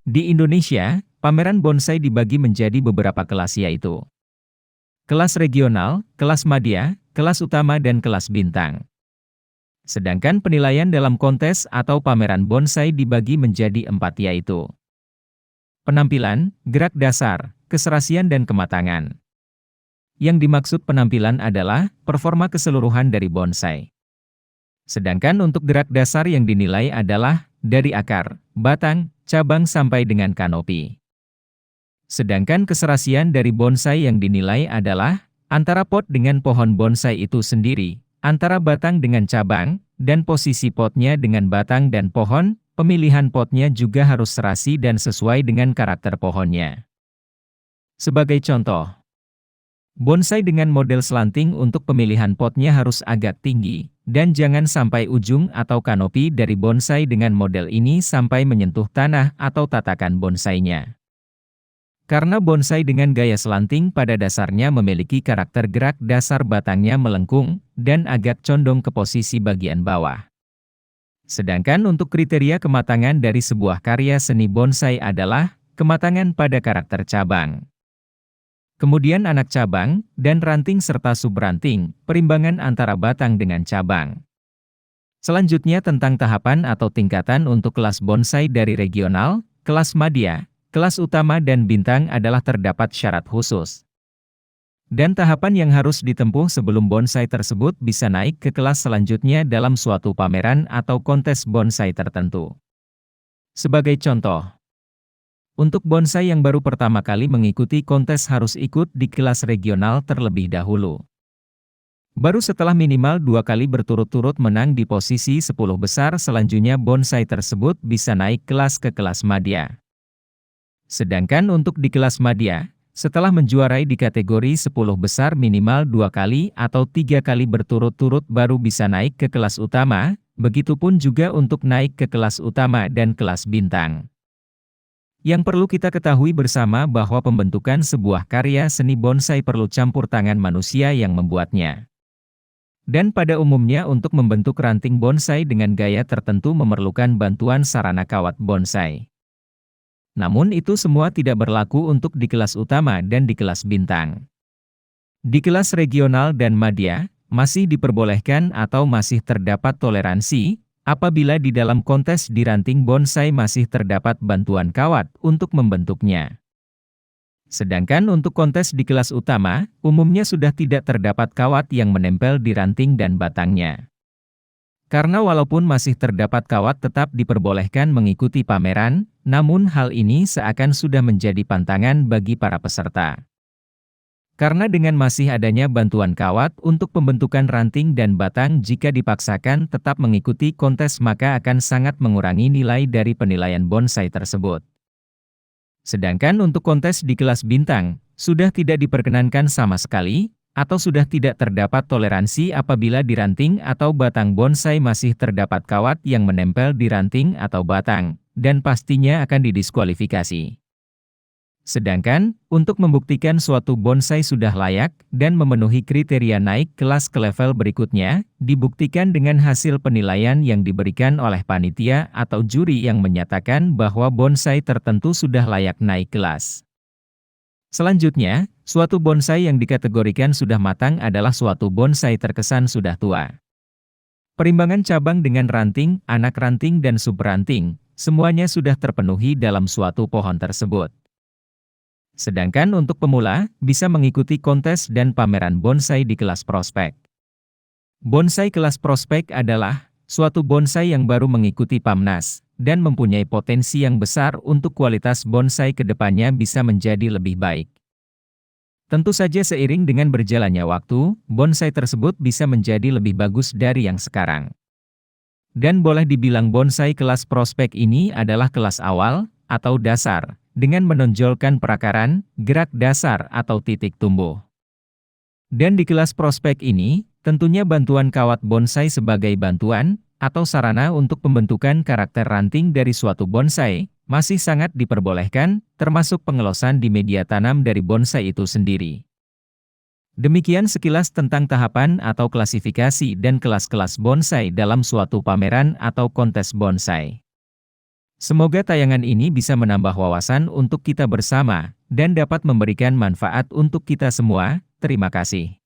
Di Indonesia, pameran bonsai dibagi menjadi beberapa kelas yaitu kelas regional, kelas madya, kelas utama dan kelas bintang. Sedangkan penilaian dalam kontes atau pameran bonsai dibagi menjadi 4 yaitu penampilan, gerak dasar, keserasian dan kematangan. Yang dimaksud penampilan adalah performa keseluruhan dari bonsai. Sedangkan untuk gerak dasar yang dinilai adalah dari akar, batang, cabang sampai dengan kanopi. Sedangkan keserasian dari bonsai yang dinilai adalah antara pot dengan pohon bonsai itu sendiri, antara batang dengan cabang, dan posisi potnya dengan batang dan pohon. Pemilihan potnya juga harus serasi dan sesuai dengan karakter pohonnya. Sebagai contoh, bonsai dengan model slanting untuk pemilihan potnya harus agak tinggi, dan jangan sampai ujung atau kanopi dari bonsai dengan model ini sampai menyentuh tanah atau tatakan bonsainya. Karena bonsai dengan gaya slanting pada dasarnya memiliki karakter gerak dasar batangnya melengkung, dan agak condong ke posisi bagian bawah. Sedangkan untuk kriteria kematangan dari sebuah karya seni bonsai adalah kematangan pada karakter cabang. Kemudian anak cabang, dan ranting serta subranting, perimbangan antara batang dengan cabang. Selanjutnya tentang tahapan atau tingkatan untuk kelas bonsai dari regional, kelas madya, kelas utama dan bintang adalah terdapat syarat khusus. Dan tahapan yang harus ditempuh sebelum bonsai tersebut bisa naik ke kelas selanjutnya dalam suatu pameran atau kontes bonsai tertentu. Sebagai contoh, untuk bonsai yang baru pertama kali mengikuti kontes harus ikut di kelas regional terlebih dahulu. Baru setelah minimal 2 kali berturut-turut menang di posisi 10 besar selanjutnya bonsai tersebut bisa naik kelas ke kelas madya. Sedangkan untuk di kelas madya, setelah menjuarai di kategori 10 besar minimal 2 kali atau 3 kali berturut-turut baru bisa naik ke kelas utama, begitupun juga untuk naik ke kelas utama dan kelas bintang. Yang perlu kita ketahui bersama bahwa pembentukan sebuah karya seni bonsai perlu campur tangan manusia yang membuatnya. Dan pada umumnya untuk membentuk ranting bonsai dengan gaya tertentu memerlukan bantuan sarana kawat bonsai. Namun itu semua tidak berlaku untuk di kelas utama dan di kelas bintang. Di kelas regional dan madya, masih diperbolehkan atau masih terdapat toleransi, apabila di dalam kontes di ranting bonsai masih terdapat bantuan kawat untuk membentuknya. Sedangkan untuk kontes di kelas utama, umumnya sudah tidak terdapat kawat yang menempel di ranting dan batangnya. Karena walaupun masih terdapat kawat tetap diperbolehkan mengikuti pameran, namun hal ini seakan sudah menjadi pantangan bagi para peserta. Karena dengan masih adanya bantuan kawat untuk pembentukan ranting dan batang jika dipaksakan tetap mengikuti kontes maka akan sangat mengurangi nilai dari penilaian bonsai tersebut. Sedangkan untuk kontes di kelas bintang, sudah tidak diperkenankan sama sekali, atau sudah tidak terdapat toleransi apabila di ranting atau batang bonsai masih terdapat kawat yang menempel di ranting atau batang, dan pastinya akan didiskualifikasi. Sedangkan, untuk membuktikan suatu bonsai sudah layak dan memenuhi kriteria naik kelas ke level berikutnya, dibuktikan dengan hasil penilaian yang diberikan oleh panitia atau juri yang menyatakan bahwa bonsai tertentu sudah layak naik kelas. Selanjutnya, suatu bonsai yang dikategorikan sudah matang adalah suatu bonsai terkesan sudah tua. Perimbangan cabang dengan ranting, anak ranting dan subranting, semuanya sudah terpenuhi dalam suatu pohon tersebut. Sedangkan untuk pemula, bisa mengikuti kontes dan pameran bonsai di kelas prospek. Bonsai kelas prospek adalah suatu bonsai yang baru mengikuti PAMNAS, dan mempunyai potensi yang besar untuk kualitas bonsai ke depannya bisa menjadi lebih baik. Tentu saja seiring dengan berjalannya waktu, bonsai tersebut bisa menjadi lebih bagus dari yang sekarang. Dan boleh dibilang bonsai kelas prospek ini adalah kelas awal, atau dasar, dengan menonjolkan perakaran, gerak dasar atau titik tumbuh. Dan di kelas prospek ini, tentunya bantuan kawat bonsai sebagai bantuan, atau sarana untuk pembentukan karakter ranting dari suatu bonsai, masih sangat diperbolehkan, termasuk pengelosan di media tanam dari bonsai itu sendiri. Demikian sekilas tentang tahapan atau klasifikasi dan kelas-kelas bonsai dalam suatu pameran atau kontes bonsai. Semoga tayangan ini bisa menambah wawasan untuk kita bersama dan dapat memberikan manfaat untuk kita semua. Terima kasih.